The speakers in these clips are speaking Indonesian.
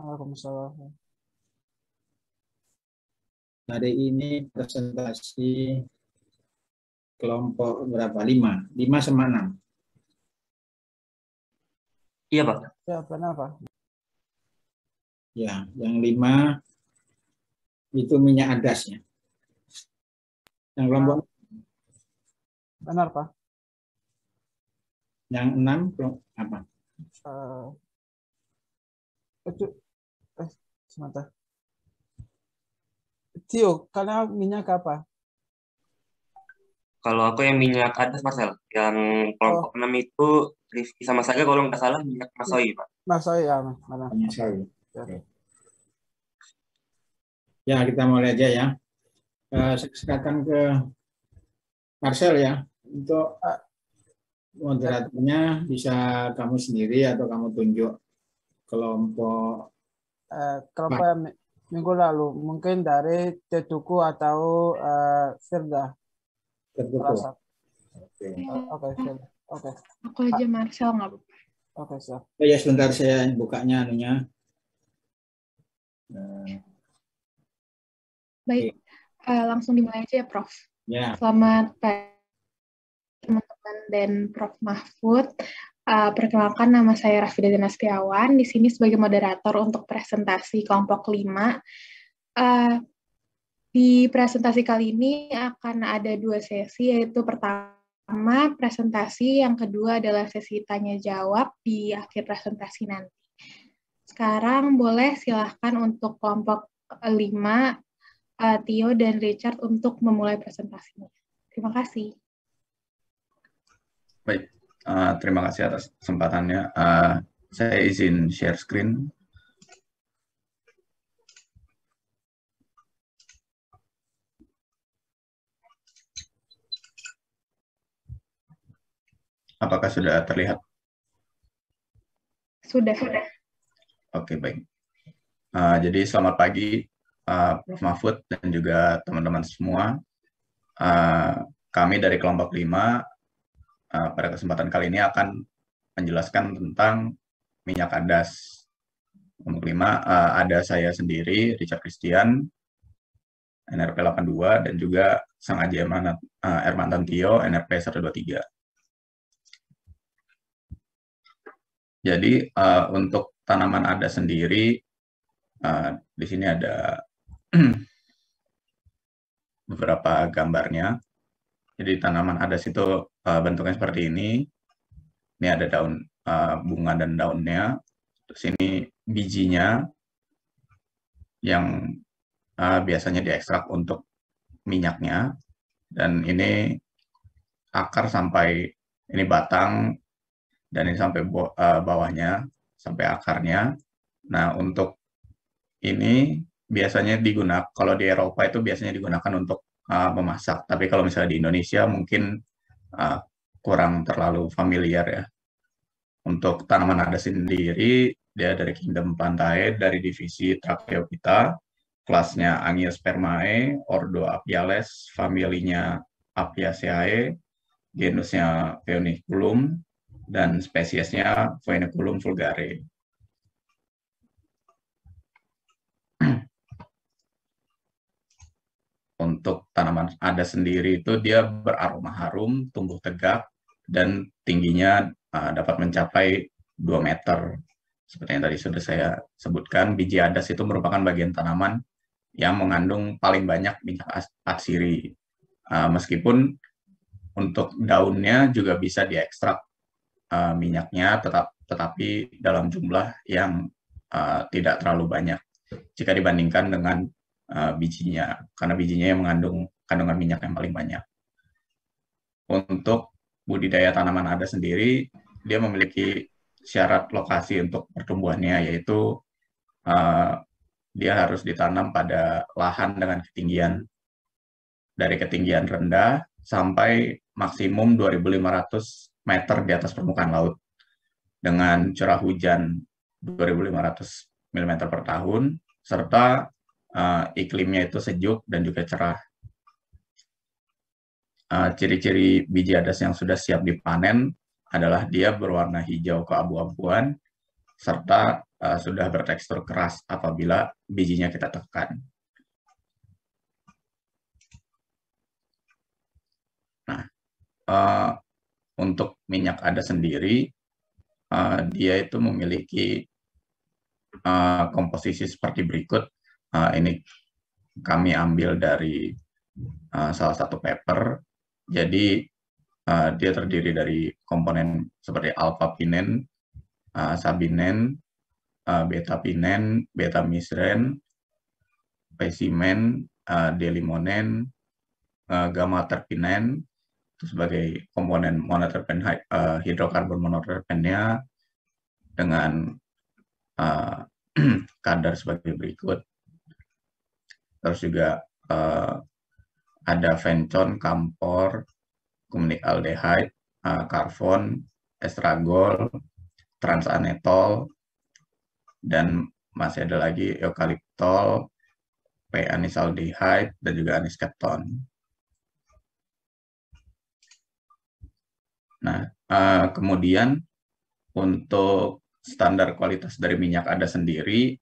Waalaikumsalam. Hari ini presentasi kelompok berapa? 5 sama 6. Iya, Pak. Ya, benar, Pak. Ya, yang 5 itu minyak adasnya. Yang kelompok Benar, Pak. yang 6 apa? Itu sebentar. Tio, karena minyak apa? Kalau aku yang minyak adas, Marcel. Yang kelompok 6 itu Rifki sama saya kalau nggak salah minyak Masohi, Pak. Masohi ya, mana? Masohi. Ya. Ya, kita mulai aja ya. Silakan ke Marcel ya. Untuk moderatornya bisa kamu sendiri atau kamu tunjuk kelompok yang minggu lalu, mungkin dari Tetuku atau Firda. Tertutup. Oke, Firda. Oke. Aku aja Marcel nggak apa-apa. Oke, siap. Oh ya, sebentar saya bukanya anunya. Baik, langsung dimulai aja ya, Prof. Ya. Selamat pagi teman-teman dan Prof. Mahfud. Perkenalkan, nama saya Rafida Dinastiawan. Di sini sebagai moderator untuk presentasi kelompok 5. Di presentasi kali ini akan ada 2 sesi, yaitu pertama presentasi, yang kedua adalah sesi tanya-jawab di akhir presentasi nanti. Sekarang boleh silahkan untuk kelompok 5, Tio dan Richard untuk memulai presentasinya. Terima kasih. Baik, terima kasih atas kesempatannya. Saya izin share screen. Apakah sudah terlihat? Sudah. Oke, baik. Jadi selamat pagi, Prof. Mahfud dan juga teman-teman semua. Kami dari kelompok 5 pada kesempatan kali ini akan menjelaskan tentang minyak adas. Kelompok 5 ada saya sendiri, Richard Christian, NRP 82, dan juga Sang Aji Ermantan Tio, NRP 123. Jadi untuk tanaman adas sendiri, di sini ada beberapa gambarnya. Jadi tanaman adas itu bentuknya seperti ini. Ini ada daun bunga dan daunnya. Terus ini bijinya yang biasanya diekstrak untuk minyaknya. Dan ini akar sampai ini batang, dan ini sampai bawahnya, sampai akarnya. Nah, untuk ini biasanya digunakan, kalau di Eropa itu biasanya digunakan untuk memasak. Tapi kalau misalnya di Indonesia mungkin kurang terlalu familiar ya. Untuk tanaman adas sendiri, dia dari kingdom Plantae, dari divisi Tracheophyta, kelasnya Angiospermae, ordo Apiales, familinya Apiaceae, genusnya Phoeniculum, dan spesiesnya Phoeniculum vulgare. Untuk tanaman adas sendiri itu dia beraroma harum, tumbuh tegak, dan tingginya dapat mencapai 2 meter. Seperti yang tadi sudah saya sebutkan, biji adas itu merupakan bagian tanaman yang mengandung paling banyak minyak atsiri. Meskipun untuk daunnya juga bisa diekstrak minyaknya, tetapi dalam jumlah yang tidak terlalu banyak jika dibandingkan dengan bijinya, karena bijinya yang mengandung kandungan minyak yang paling banyak. Untuk budidaya tanaman adas sendiri, dia memiliki syarat lokasi untuk pertumbuhannya, yaitu dia harus ditanam pada lahan dengan ketinggian dari ketinggian rendah sampai maksimum 2.500 meter di atas permukaan laut, dengan curah hujan 2.500 mm per tahun, serta iklimnya itu sejuk dan juga cerah. Ciri-ciri biji adas yang sudah siap dipanen adalah dia berwarna hijau keabu-abuan, serta sudah bertekstur keras apabila bijinya kita tekan. Nah, untuk minyak ada sendiri, dia itu memiliki komposisi seperti berikut. Ini kami ambil dari salah satu paper. Jadi dia terdiri dari komponen seperti alpha-pinen, sabinen, beta-pinen, beta-misren, pesimen, delimonen, gamma-terpinen, itu sebagai komponen monoterpen, hidrokarbon monoterpennya dengan kadar sebagai berikut. Terus juga ada fencon, kampor, komunik aldehyde, karbon, estragol, transanetol, dan masih ada lagi eukaliptol, p-anisaldehyde, dan juga aniskepton. Nah, kemudian untuk standar kualitas dari minyak ada sendiri,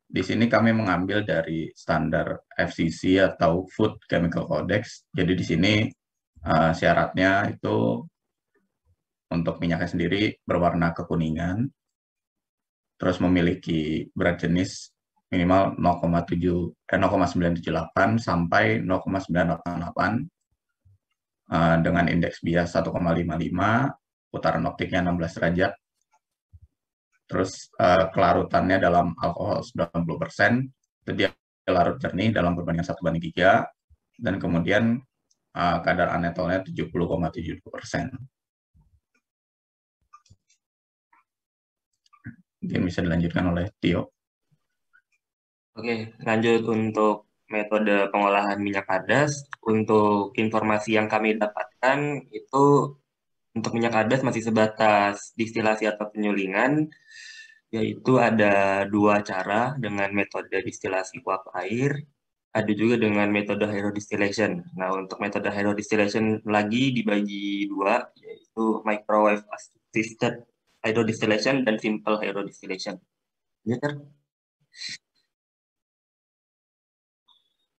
di sini kami mengambil dari standar FCC atau Food Chemical Codex. Jadi di sini syaratnya itu untuk minyaknya sendiri berwarna kekuningan, terus memiliki berat jenis minimal 0,978 sampai 0,988 dengan indeks bias 1,55, putaran optiknya 16 derajat. Terus kelarutannya dalam alkohol 90%, itu dia larut jernih dalam perbandingan 1:3, dan kemudian kadar anetolnya 70,72%. Mungkin bisa dilanjutkan oleh Tio. Oke, lanjut untuk metode pengolahan minyak adas. Untuk informasi yang kami dapatkan itu untuk minyak adas masih sebatas distilasi atau penyulingan, yaitu ada 2 cara dengan metode distilasi uap air, ada juga dengan metode hydrodistillation. Nah, untuk metode hydrodistillation lagi dibagi 2, yaitu microwave assisted hydrodistillation dan simple hydrodistillation. Ya, kan?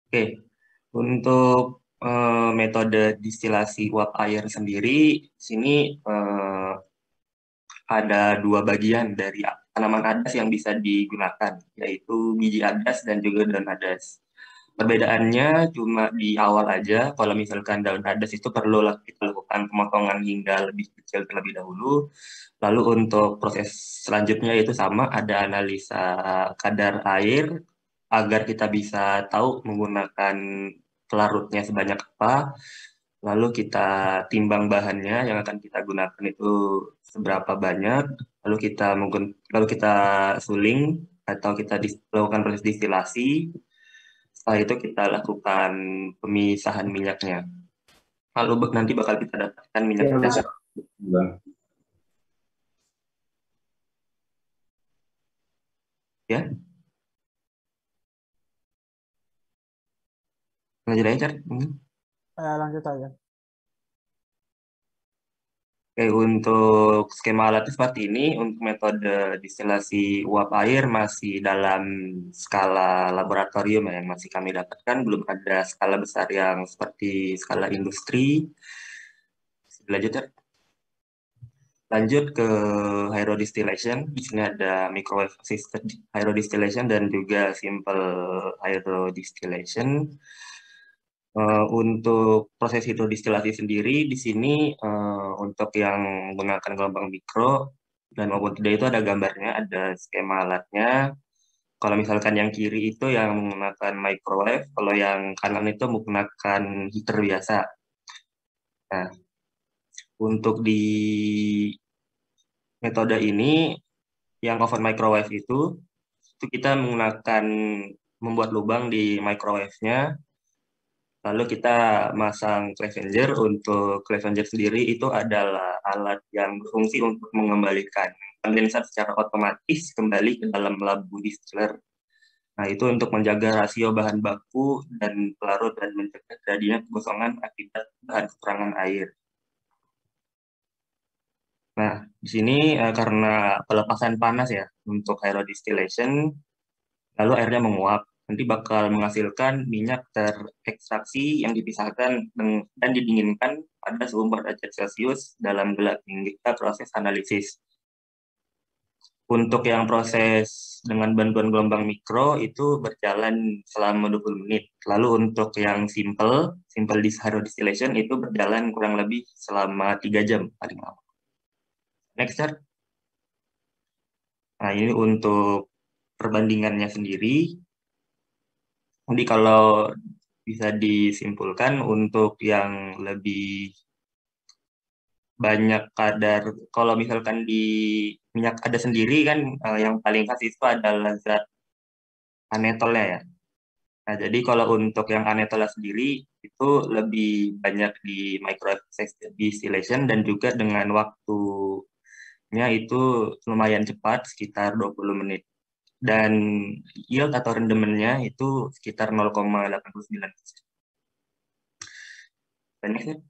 Oke, untuk metode distilasi uap air sendiri, sini ada 2 bagian dari tanaman adas yang bisa digunakan, yaitu biji adas dan juga daun adas. Perbedaannya cuma di awal aja. Kalau misalkan daun adas itu perlu kita lakukan pemotongan hingga lebih kecil terlebih dahulu. Lalu untuk proses selanjutnya itu sama, ada analisa kadar air agar kita bisa tahu menggunakan pelarutnya sebanyak apa. Lalu kita timbang bahannya yang akan kita gunakan itu seberapa banyak. Lalu kita suling atau kita lakukan proses distilasi. Setelah itu kita lakukan pemisahan minyaknya. Lalu nanti bakal kita dapatkan minyak adas. Ya. Lanjut aja, Car. Lanjut aja. Oke, untuk skema alatnya seperti ini. Untuk metode distilasi uap air masih dalam skala laboratorium yang masih kami dapatkan. Belum ada skala besar yang seperti skala industri. Lanjut, Car. Lanjut ke hydrodistillation. Di sini ada microwave assisted hydrodistillation dan juga simple hydrodistillation. Untuk proses hidrodistilasi sendiri, di sini untuk yang menggunakan gelombang mikro dan maupun tidak itu ada gambarnya, ada skema alatnya. Kalau misalkan yang kiri itu yang menggunakan microwave, kalau yang kanan itu menggunakan heater biasa. Nah, untuk di metode ini, yang oven microwave itu kita menggunakan membuat lubang di microwave-nya. Lalu kita masang Clevenger. Untuk Clevenger sendiri itu adalah alat yang berfungsi untuk mengembalikan kondensat secara otomatis kembali ke dalam labu distiller. Nah, itu untuk menjaga rasio bahan baku dan pelarut dan mencegah terjadinya kekosongan akibat bahan kekurangan air. Nah, di sini karena pelepasan panas ya untuk aerodistillation, lalu airnya menguap, nanti bakal menghasilkan minyak terekstraksi yang dipisahkan dan didinginkan pada suhu 4 derajat Celcius dalam gelap hingga proses analisis. Untuk yang proses dengan bantuan gelombang mikro itu berjalan selama 20 menit. Lalu untuk yang simple aerodistillation itu berjalan kurang lebih selama 3 jam paling lama. Next chart. Nah, ini untuk perbandingannya sendiri. Jadi kalau bisa disimpulkan untuk yang lebih banyak kadar, kalau misalkan di minyak ada sendiri kan yang paling khas itu adalah zat anetolnya ya. Nah, jadi kalau untuk yang anetolnya sendiri itu lebih banyak di micro distillation dan juga dengan waktunya itu lumayan cepat, sekitar 20 menit. Dan yield atau rendemennya itu sekitar 0,89%.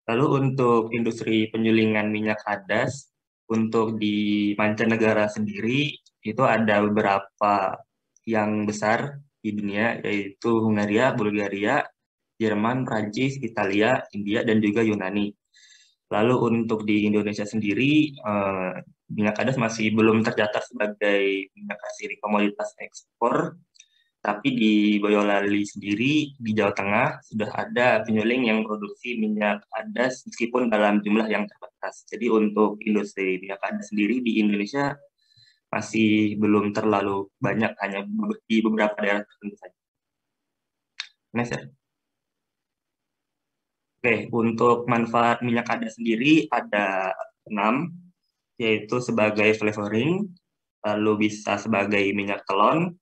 Lalu untuk industri penyulingan minyak adas, untuk di mancanegara sendiri, itu ada beberapa yang besar di dunia, yaitu Hungaria, Bulgaria, Jerman, Prancis, Italia, India, dan juga Yunani. Lalu untuk di Indonesia sendiri, minyak adas masih belum tercatat sebagai minyak hasil komoditas ekspor, tapi di Boyolali sendiri, di Jawa Tengah, sudah ada penyuling yang produksi minyak adas meskipun dalam jumlah yang terbatas. Jadi untuk industri minyak adas sendiri di Indonesia masih belum terlalu banyak, hanya di beberapa daerah tertentu saja. Next, ya. Oke, untuk manfaat minyak adas sendiri ada 6, yaitu sebagai flavoring, lalu bisa sebagai minyak telon,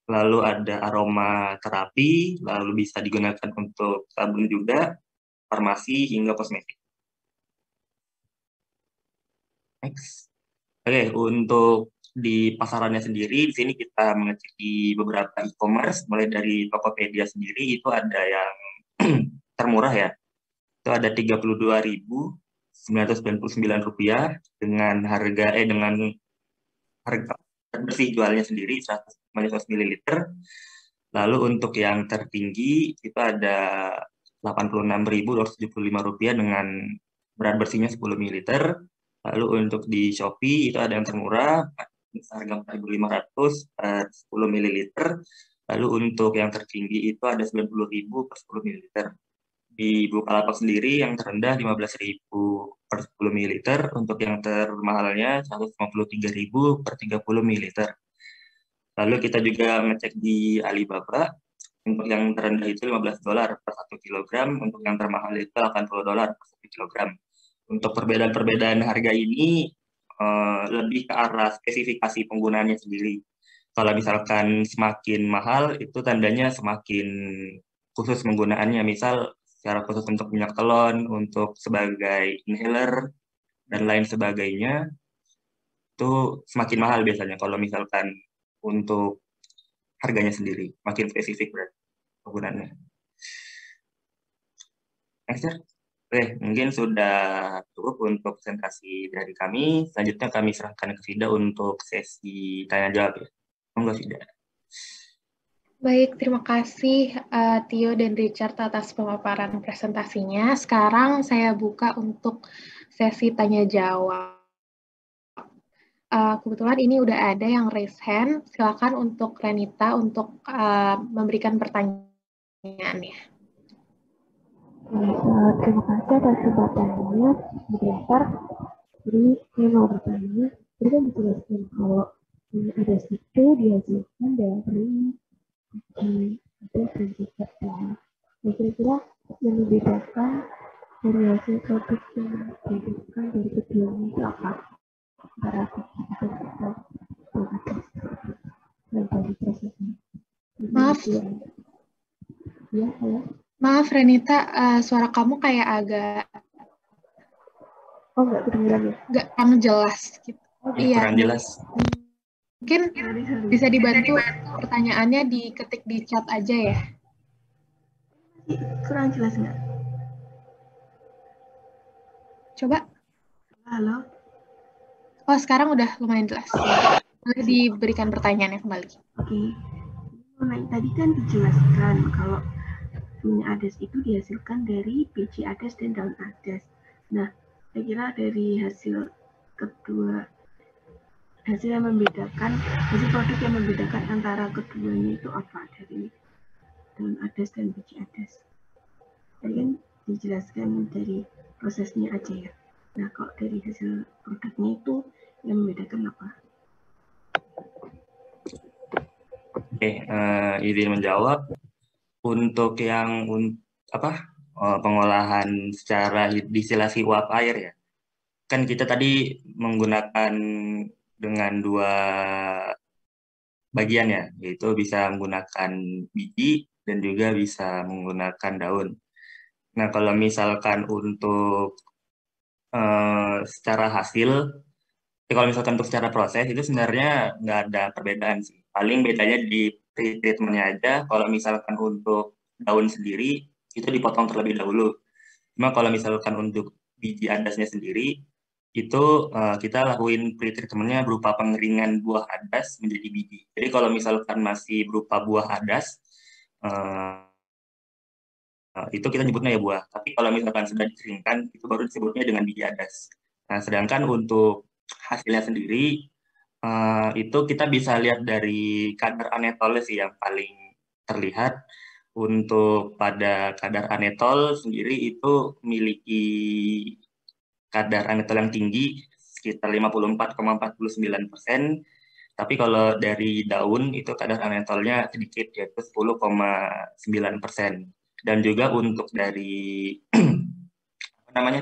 lalu ada aroma terapi, lalu bisa digunakan untuk sabun juga, farmasi, hingga kosmetik. Next. Oke, untuk di pasarannya sendiri, di sini kita mengecek di beberapa e-commerce, mulai dari Tokopedia sendiri, itu ada yang termurah ya, itu ada Rp32.999 dengan harga bersih jualnya sendiri 100 ml. Lalu untuk yang tertinggi itu ada Rp86.275 dengan berat bersihnya 10 ml. Lalu untuk di Shopee itu ada yang termurah harga 4.500 per 10 ml. Lalu untuk yang tertinggi itu ada 90.000 per 10 ml. Di Bukalapak sendiri yang terendah 15.000 per 10 ml, untuk yang termahalnya 153.000 per 30 ml. Lalu kita juga ngecek di Alibaba, untuk yang terendah itu $15 per 1 kg, untuk yang termahal itu $80 per 1 kg. Untuk perbedaan-perbedaan harga ini lebih ke arah spesifikasi penggunaannya sendiri. Kalau misalkan semakin mahal, itu tandanya semakin khusus penggunaannya, misal secara khusus untuk minyak telon, untuk sebagai inhaler, dan lain sebagainya, itu semakin mahal biasanya kalau misalkan untuk harganya sendiri, makin spesifik berarti penggunaannya. Next, sir. Oke, mungkin sudah cukup untuk presentasi dari kami. Selanjutnya kami serahkan ke Fida untuk sesi tanya-jawab ya. Enggak, Fida. Baik, terima kasih Tio dan Richard atas pemaparan presentasinya. Sekarang saya buka untuk sesi tanya-jawab. Kebetulan ini udah ada yang raise hand. Silakan untuk Renita untuk memberikan pertanyaannya. Terima kasih atas kesempatannya, Bentar. Jadi saya mau bertanya, tadi kan dijelaskan kalau ada situ dihasilkan dari ada sertifikat. Nah, kira-kira yang membedakan dari hasil produk yang dihasilkan dari keduanya itu apa? Antara sertifikat dan dari prosesnya. Maaf. Ya, halo. Maaf Renita, suara kamu kayak agak nggak kedengeran ya? Nggak kurang jelas gitu. Iya, kurang jelas. Mungkin bisa dibantu pertanyaannya diketik di chat aja ya. Kurang jelas nggak? Coba. Halo. Oh, sekarang udah lumayan jelas. Boleh diberikan pertanyaannya kembali. Oke. Tadi kan dijelaskan kalau minyak adas itu dihasilkan dari biji adas dan daun adas. Nah, saya kira dari hasil produk yang membedakan antara keduanya itu apa, dari daun adas dan biji adas? Tadi kan dijelaskan dari prosesnya aja ya. Nah, kalau dari hasil produknya itu yang membedakan apa? Oke, izin menjawab. Untuk yang pengolahan secara distilasi uap air ya, kan kita tadi menggunakan dengan dua bagian ya, yaitu bisa menggunakan biji dan juga bisa menggunakan daun. Nah, kalau misalkan untuk secara hasil, kalau misalkan untuk secara proses itu sebenarnya nggak ada perbedaan sih. Paling bedanya di treatmentnya aja. Kalau misalkan untuk daun sendiri itu dipotong terlebih dahulu. Cuma kalau misalkan untuk biji adasnya sendiri itu kita lakuin pre-treatmentnya berupa pengeringan buah adas menjadi biji. Jadi kalau misalkan masih berupa buah adas itu kita nyebutnya ya buah. Tapi kalau misalkan sudah dikeringkan itu baru disebutnya dengan biji adas. Nah, sedangkan untuk hasilnya sendiri itu kita bisa lihat dari kadar anetol sih yang paling terlihat. Untuk pada kadar anetol sendiri itu memiliki kadar anetol yang tinggi sekitar 54,49%. Tapi kalau dari daun itu kadar anetolnya sedikit yaitu 10,9%. Dan juga untuk dari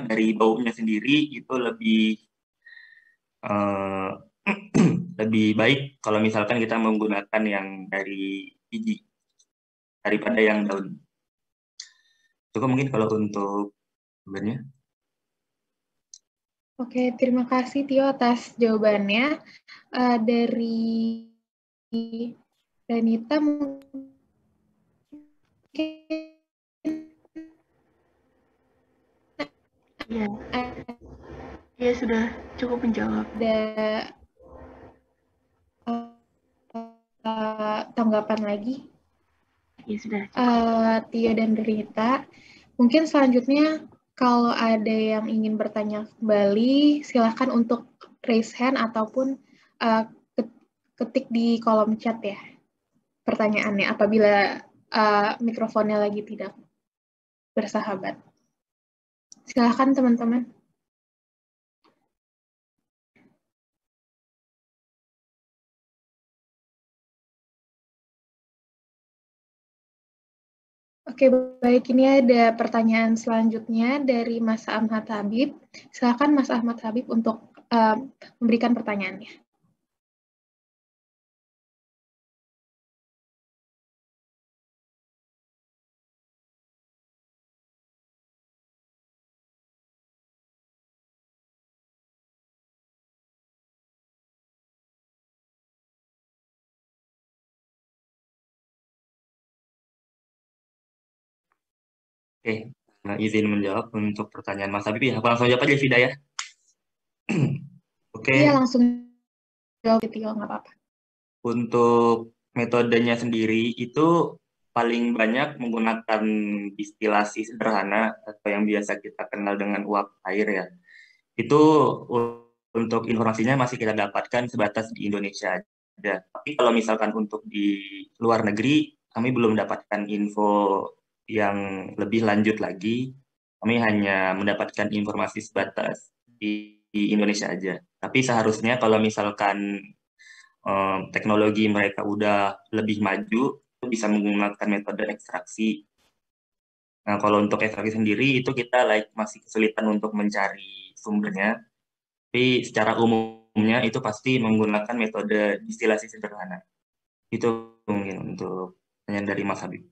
dari baunya sendiri itu lebih lebih baik kalau misalkan kita menggunakan yang dari biji daripada yang daun. Cukup mungkin kalau untuk sebenarnya. Oke, terima kasih Tio atas jawabannya. Dari Danita mungkin Ya sudah cukup menjawab. Ada tanggapan lagi? Ya sudah. Tio dan Danita, mungkin selanjutnya kalau ada yang ingin bertanya kembali, silakan untuk raise hand ataupun ketik di kolom chat ya pertanyaannya apabila mikrofonnya lagi tidak bersahabat. Silakan teman-teman. Oke, baik. Ini ada pertanyaan selanjutnya dari Mas Ahmad Habib. Silakan Mas Ahmad Habib untuk memberikan pertanyaannya. Oke, izin menjawab untuk pertanyaan Mas Habib ya. Langsung jawab aja Vida ya. Oke. Iya, langsung jawab Tio, nggak apa-apa. Untuk metodenya sendiri itu paling banyak menggunakan distilasi sederhana atau yang biasa kita kenal dengan uap air ya. Itu untuk informasinya masih kita dapatkan sebatas di Indonesia aja. Tapi kalau misalkan untuk di luar negeri, kami belum mendapatkan info yang lebih lanjut lagi. Kami hanya mendapatkan informasi sebatas di Indonesia aja. Tapi seharusnya kalau misalkan teknologi mereka udah lebih maju, bisa menggunakan metode ekstraksi. Nah, kalau untuk ekstraksi sendiri, itu kita masih kesulitan untuk mencari sumbernya. Tapi secara umumnya itu pasti menggunakan metode distilasi sederhana. Itu mungkin untuk pertanyaan dari Mas Habib.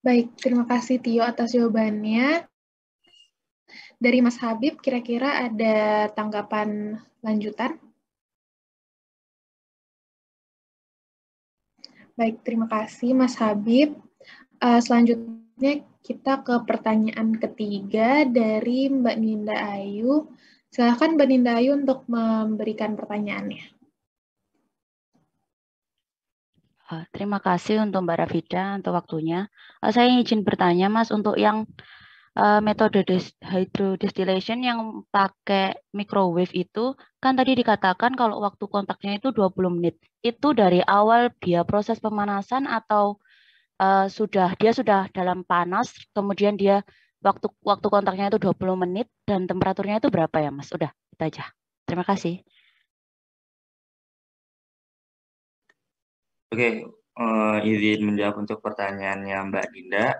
Baik, terima kasih Tio atas jawabannya. Dari Mas Habib, kira-kira ada tanggapan lanjutan? Baik, terima kasih Mas Habib. Selanjutnya kita ke pertanyaan ketiga dari Mbak Ninda Ayu. Silakan Mbak Ninda Ayu untuk memberikan pertanyaannya. Terima kasih untuk Mbak Rafida untuk waktunya. Saya izin bertanya, Mas, untuk yang metode hydrodistillation yang pakai microwave itu, kan tadi dikatakan kalau waktu kontaknya itu 20 menit. Itu dari awal dia proses pemanasan atau dia sudah dalam panas, kemudian dia waktu kontaknya itu 20 menit dan temperaturnya itu berapa ya, Mas? Udah, itu aja. Terima kasih. Oke, izin menjawab untuk pertanyaannya Mbak Dinda.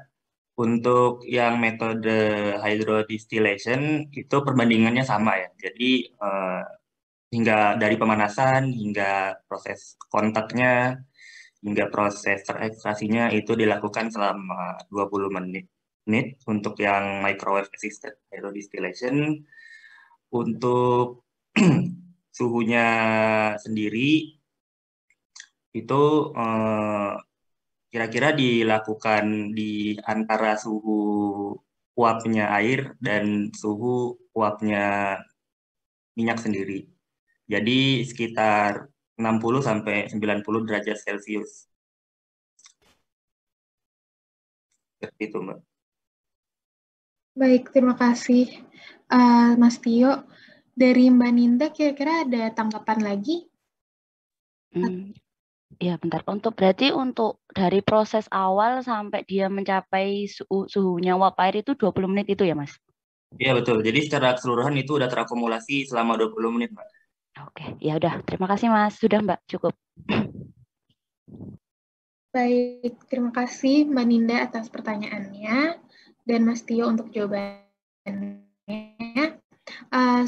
Untuk yang metode hydrodistillation itu perbandingannya sama ya. Jadi hingga dari pemanasan hingga proses kontaknya hingga proses terekstraksinya itu dilakukan selama 20 menit untuk yang microwave assisted hydrodistillation. Untuk suhunya sendiri itu kira-kira dilakukan di antara suhu uapnya air dan suhu uapnya minyak sendiri. Jadi sekitar 60 sampai 90 derajat Celcius. Seperti itu, Mbak. Baik, terima kasih Mas Tio. Dari Mbak Ninda kira-kira ada tanggapan lagi? Ya, bentar. Berarti untuk dari proses awal sampai dia mencapai suhunya uap air itu 20 menit itu ya, Mas? Iya, betul. Jadi secara keseluruhan itu udah terakumulasi selama 20 menit, Mbak. Oke, ya udah. Terima kasih, Mas. Sudah, Mbak. Cukup. Baik, terima kasih Mbak Ninda atas pertanyaannya dan Mas Tio untuk jawabannya.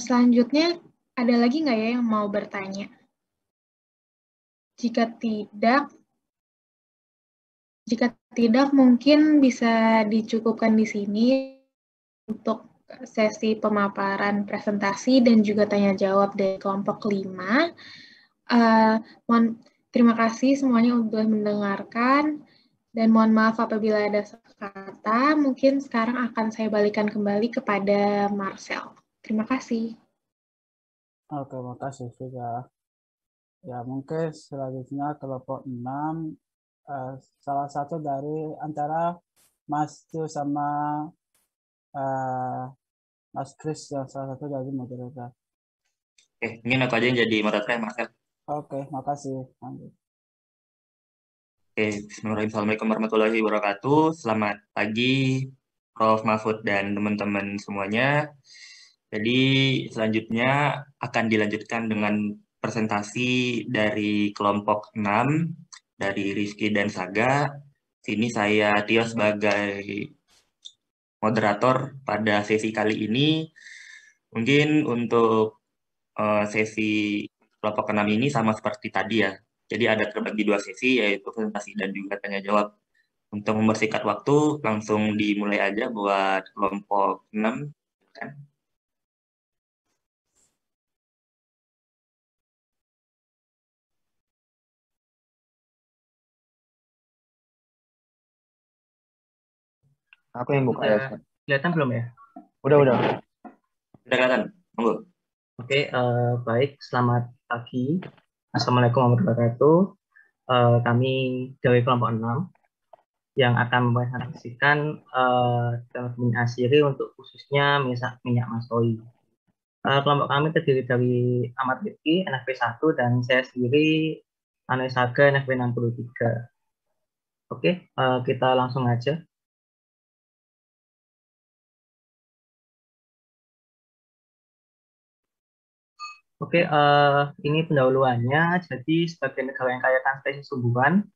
Selanjutnya, ada lagi nggak ya yang mau bertanya? Jika tidak mungkin bisa dicukupkan di sini untuk sesi pemaparan presentasi dan juga tanya jawab dari kelompok 5. Terima kasih semuanya sudah mendengarkan dan mohon maaf apabila ada salah kata. Mungkin sekarang akan saya balikan kembali kepada Marcel. Terima kasih. Oke, makasih sudah. Ya, mungkin selanjutnya kelompok 6, salah satu dari antara Mas Tio sama Mas Chris yang salah satu dari moderator. Oke, mungkin aku aja yang jadi moderator, Marcel. Oke, makasih. Lanjut. Oke, bismillahirrahmanirrahim. Assalamualaikum warahmatullahi wabarakatuh. Selamat pagi, Prof. Mahfud dan teman-teman semuanya. Jadi selanjutnya akan dilanjutkan dengan presentasi dari kelompok 6 dari Rizky dan Saga. Sini saya Tio sebagai moderator pada sesi kali ini. Mungkin untuk sesi kelompok 6 ini sama seperti tadi ya. Jadi ada terbagi 2 sesi, yaitu presentasi dan juga tanya jawab. Untuk mempersingkat waktu, langsung dimulai aja buat kelompok 6. Kan? Aku yang buka ya. Kelihatan belum ya? Udah. Udah kelihatan, monggo. Oke, baik. Selamat pagi. Assalamualaikum warahmatullahi wabarakatuh. Kami dari kelompok 6 yang akan mempresentasikan teknologi asiri untuk khususnya minyak masohi. Kelompok kami terdiri dari Ahmad Rizky, NFP 1, dan saya sendiri, Anwar Saga, NFP 63. Oke, kita langsung aja. Oke, ini pendahuluannya. Jadi sebagai negara yang kaya akan spesies tumbuhan,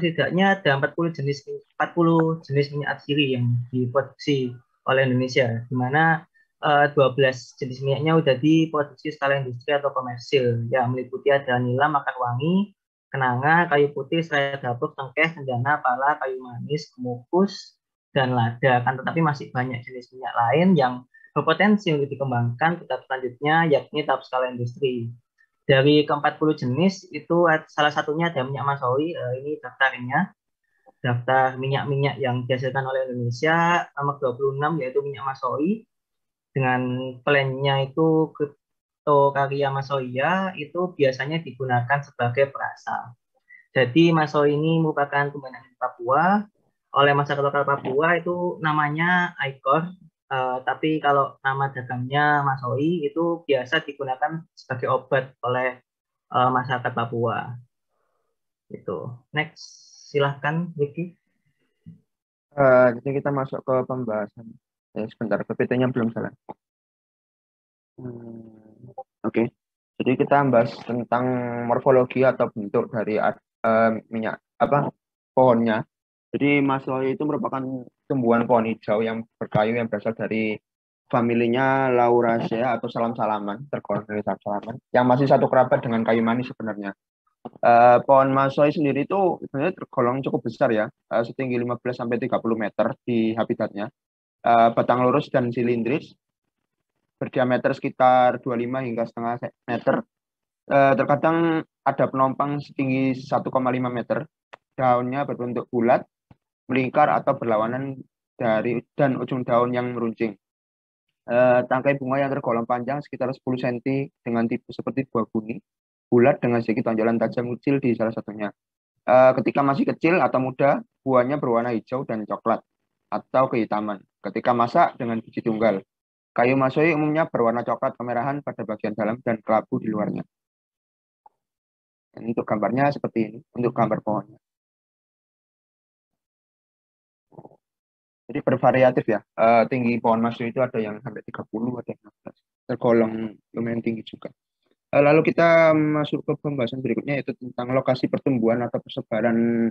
setidaknya ada 40 jenis minyak atsiri yang diproduksi oleh Indonesia, di mana 12 jenis minyaknya sudah diproduksi skala industri atau komersil, yang meliputi ada nila, makar wangi, kenanga, kayu putih, serai dapur, cengkeh, cendana, pala, kayu manis, kemukus, dan lada. Kan tetapi masih banyak jenis minyak lain yang berpotensi untuk dikembangkan ke tahap selanjutnya, yakni tahap skala industri. Dari ke-40 jenis, itu salah satunya ada minyak masohi, ini daftarnya. daftar minyak-minyak yang dihasilkan oleh Indonesia, nomor 26 yaitu minyak Masoi dengan plannya itu Cryptocarya Masoia itu biasanya digunakan sebagai perasa. Jadi Masoi ini merupakan tumbuhan di Papua. Oleh masyarakat lokal Papua itu namanya Aikor, tapi kalau nama dagangnya Masoi itu biasa digunakan sebagai obat oleh masyarakat Papua. Itu. Next, silahkan Vicky. Jadi kita masuk ke pembahasan. Sebentar, PPT-nya belum jalan. Oke. Jadi kita bahas tentang morfologi atau bentuk dari minyak pohonnya. Jadi Masoi itu merupakan tumbuhan pohon hijau yang berkayu yang berasal dari familinya Lauraceae atau salam-salaman, tergolong dari salam-salaman, yang masih satu kerabat dengan kayu manis sebenarnya. Pohon Masoi sendiri itu sebenarnya tergolong cukup besar ya, setinggi 15-30 meter di habitatnya. Batang lurus dan silindris, berdiameter sekitar 25 hingga setengah meter. Terkadang ada penompang setinggi 1,5 meter. Daunnya berbentuk bulat, melingkar atau berlawanan dan ujung daun yang meruncing. Tangkai bunga yang tergolong panjang sekitar 10 cm dengan tipe seperti buah buni, bulat dengan sedikit tonjolan tajam kecil di salah satunya. Ketika masih kecil atau muda, buahnya berwarna hijau dan coklat atau kehitaman. Ketika masak dengan biji tunggal. Kayu Masoi umumnya berwarna coklat kemerahan pada bagian dalam dan kelabu di luarnya. Dan untuk gambarnya seperti ini, untuk gambar pohonnya. Jadi bervariatif ya. Tinggi pohon Masoi itu ada yang sampai 30, ada yang 16. Tergolong lumayan tinggi juga. Lalu kita masuk ke pembahasan berikutnya, yaitu tentang lokasi pertumbuhan atau persebaran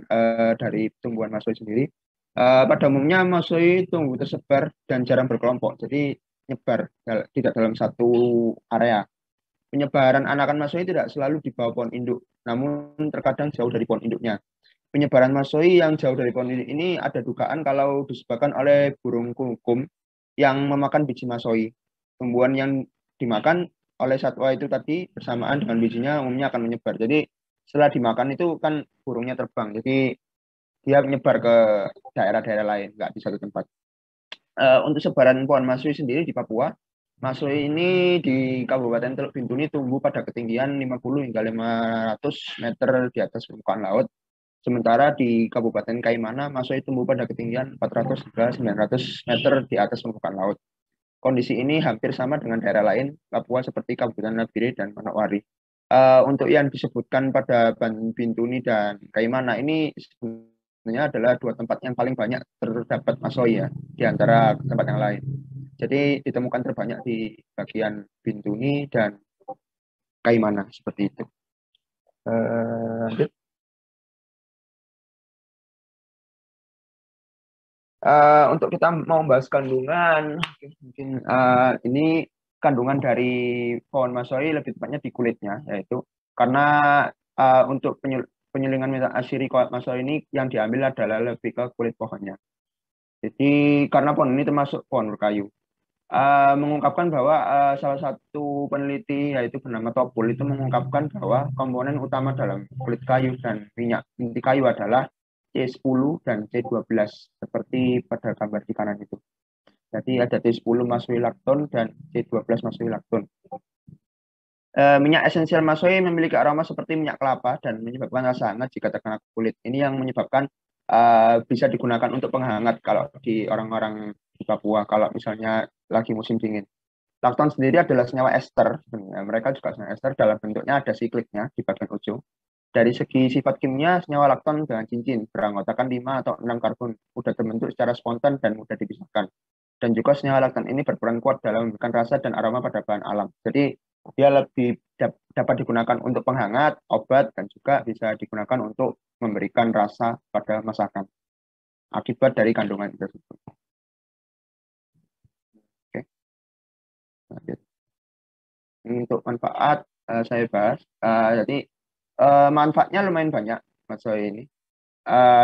dari tumbuhan Masoi sendiri. Pada umumnya Masoi tumbuh tersebar dan jarang berkelompok, jadi nyebar tidak dalam satu area. Penyebaran anakan Masoi tidak selalu di bawah pohon induk, namun terkadang jauh dari pohon induknya. Penyebaran Masoi yang jauh dari pohon induk ini ada dugaan kalau disebabkan oleh burung kukum yang memakan biji Masoi. Tumbuhan yang dimakan oleh satwa itu tadi bersamaan dengan bijinya umumnya akan menyebar. Jadi setelah dimakan itu kan burungnya terbang. Jadi dia menyebar ke daerah-daerah lain, nggak di satu tempat. Untuk sebaran pohon Masoi sendiri di Papua, Masoi ini di Kabupaten Teluk Bintuni tumbuh pada ketinggian 50 hingga 500 meter di atas permukaan laut. Sementara di Kabupaten Kaimana, Masoi tumbuh pada ketinggian 400 hingga 900 meter di atas permukaan laut. Kondisi ini hampir sama dengan daerah lain Papua seperti Kabupaten Nabire dan Manokwari. Untuk yang disebutkan pada Bintuni dan Kaimana ini sebenarnya adalah dua tempat yang paling banyak terdapat Masoi ya, di antara tempat yang lain. Jadi ditemukan terbanyak di bagian Bintuni dan Kaimana seperti itu. Lanjut. Untuk kita mau membahas kandungan, mungkin ini kandungan dari pohon Masoi lebih tepatnya di kulitnya, yaitu karena untuk penyulingan minyak asiri Masoi ini yang diambil adalah lebih ke kulit pohonnya. Jadi karena pohon ini termasuk pohon berkayu, mengungkapkan bahwa salah satu peneliti yaitu bernama Topul itu mengungkapkan bahwa komponen utama dalam kulit kayu dan minyak inti kayu adalah C10 dan C12 seperti pada gambar di kanan itu. Jadi ada C10 Masoi lakton dan C12 Masoi lakton. Minyak esensial Masoi memiliki aroma seperti minyak kelapa dan menyebabkan rasa hangat jika terkena kulit. Ini yang menyebabkan bisa digunakan untuk penghangat kalau di orang-orang di Papua kalau misalnya lagi musim dingin. Lakton sendiri adalah senyawa ester. Mereka juga senyawa ester dalam bentuknya ada sikliknya di bagian ujung. Dari segi sifat kimia, senyawa lakton dengan cincin beranggotakan 5 atau 6 karbon mudah terbentuk secara spontan dan mudah dipisahkan. Dan juga senyawa lakton ini berperan kuat dalam memberikan rasa dan aroma pada bahan alam. Jadi dia lebih dapat digunakan untuk penghangat, obat, dan juga bisa digunakan untuk memberikan rasa pada masakan akibat dari kandungan tersebut. Oke. Lanjut. Untuk manfaat saya bahas. Jadi manfaatnya lumayan banyak Masoi ini.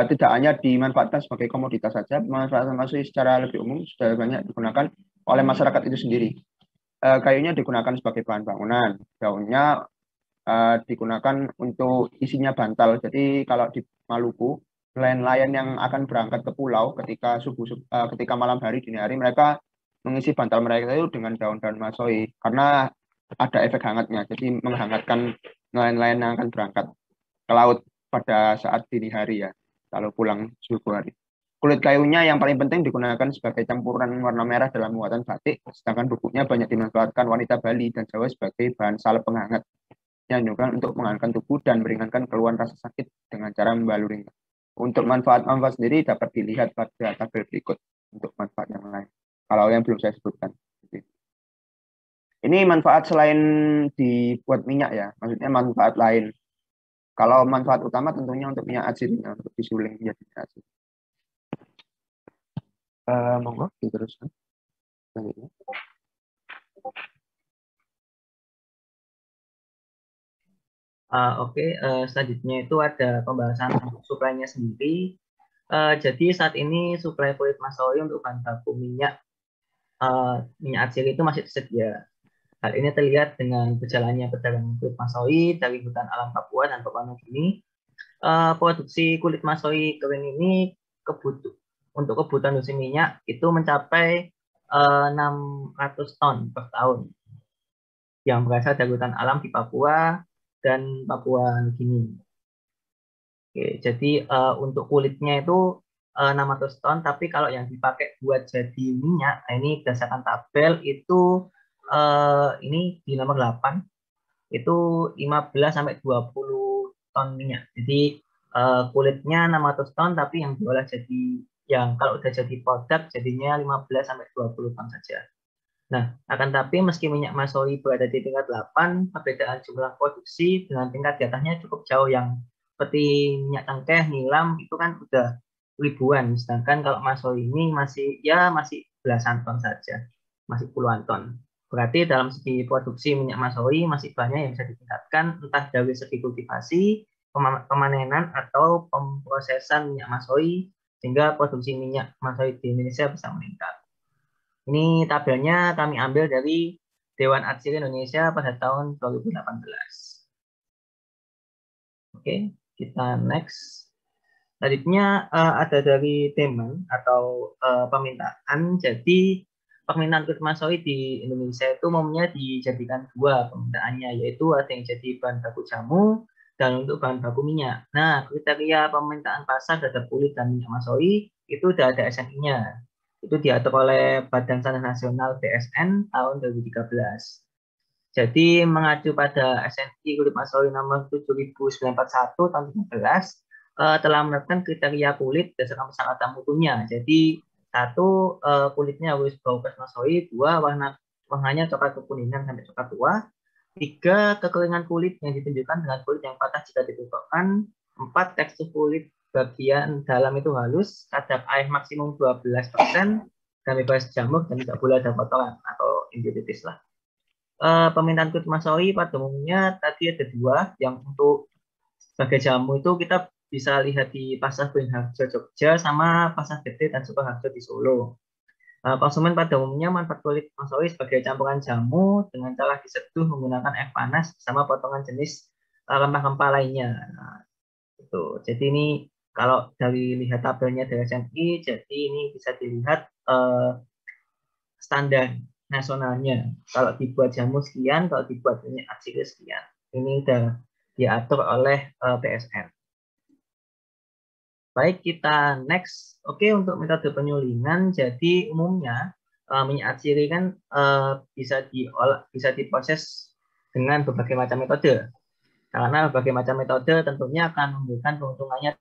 Tidak hanya dimanfaatkan sebagai komoditas saja, manfaat Masoi secara lebih umum sudah banyak digunakan oleh masyarakat itu sendiri. Kayunya digunakan sebagai bahan bangunan, daunnya digunakan untuk isinya bantal. Jadi kalau di Maluku nelayan-nelayan yang akan berangkat ke pulau ketika malam hari dini hari mereka mengisi bantal mereka itu dengan daun-daun masoi karena ada efek hangatnya, jadi menghangatkan nelayan-nelayan yang akan berangkat ke laut pada saat dini hari ya, kalau pulang subuh hari. Kulit kayunya yang paling penting digunakan sebagai campuran warna merah dalam muatan batik, sedangkan bubuknya banyak dimanfaatkan wanita Bali dan Jawa sebagai bahan salep penghangat yang digunakan untuk menghangatkan tubuh dan meringankan keluhan rasa sakit dengan cara membalurinya. Untuk manfaat-manfaat sendiri dapat dilihat pada tabel berikut untuk manfaat yang lain. Kalau yang belum saya sebutkan. Ini manfaat selain dibuat minyak ya, maksudnya manfaat lain. Kalau manfaat utama tentunya untuk minyak atsirinya, untuk disuling menjadi minyak atsiri. Monggo diteruskan. Selanjutnya itu ada pembahasan untuk suplainya sendiri. Jadi saat ini suplai kulit masoi untuk bahan baku minyak atsiri itu masih tersedia. Hal ini terlihat dengan berjalannya perdagangan kulit masoi dari hutan alam Papua dan Papua Nugini. Produksi kulit masoi kering ini untuk kebutuhan industri minyak itu mencapai 600 ton per tahun yang berasal dari hutan alam di Papua dan Papua Nugini. Oke, jadi untuk kulitnya itu 600 ton, tapi kalau yang dipakai buat jadi minyak, nah ini berdasarkan tabel itu ini di nomor 8 itu 15 sampai 20 ton minyak. Jadi kulitnya 600 ton, tapi yang diolah kalau udah jadi produk jadinya 15 sampai 20 ton saja. Nah, akan tapi meski minyak masoi berada di tingkat 8, perbedaan jumlah produksi dengan tingkat di atasnya cukup jauh, yang seperti minyak tengkeh, nilam itu kan udah ribuan, sedangkan kalau masoi ini masih belasan ton saja, masih puluhan ton. Berarti dalam segi produksi minyak masoi masih banyak yang bisa ditingkatkan, entah dari segi kultivasi, pemanenan atau pemrosesan minyak masoi, sehingga produksi minyak masoi di Indonesia bisa meningkat. Ini tabelnya kami ambil dari Dewan Atsiri Indonesia pada tahun 2018. Oke, kita next. Selanjutnya ada dari demand atau permintaan. Jadi permintaan kulit masoi di Indonesia itu umumnya dijadikan dua permintaannya, yaitu ada yang jadi bahan baku jamu dan untuk bahan baku minyak. Nah, kriteria permintaan pasar terhadap kulit dan minyak masoi itu sudah ada SNI-nya. Itu diatur oleh Badan Standar Nasional BSN tahun 2013. Jadi mengacu pada SNI kulit masoi nomor 7941 tahun 2013 telah menetapkan kriteria kulit berdasarkan persyaratan mutunya. Jadi 1, kulitnya harus bau khas masoi, 2, warnanya coklat kekuningan sampai coklat tua, 3, kekeringan kulit yang ditunjukkan dengan kulit yang patah jika ditutupkan, 4, tekstur kulit bagian dalam itu halus, kadar air maksimum 12%, dan bebas jamur dan tidak boleh ada kotoran atau impurities lah. Permintaan kulit masoi pada umumnya tadi ada 2, yang untuk sebagai jamu itu kita bisa lihat di Pasar Beringharjo Jogja sama Pasar Gede dan Sukoharjo di Solo. Konsumen pada umumnya manfaat kulit masoi sebagai campuran jamu dengan cara diseduh menggunakan air panas bersama potongan jenis rempah-rempah lainnya. Nah, itu. Jadi ini kalau dari lihat tabelnya dari SNI, jadi ini bisa dilihat standar nasionalnya. Kalau dibuat jamu sekian, kalau dibuat minyak atsiri sekian. Ini sudah diatur oleh BSN. Baik, kita next. Oke, untuk metode penyulingan, jadi umumnya minyak atsiri kan bisa diproses dengan berbagai macam metode. Karena berbagai macam metode tentunya akan memberikan keuntungannya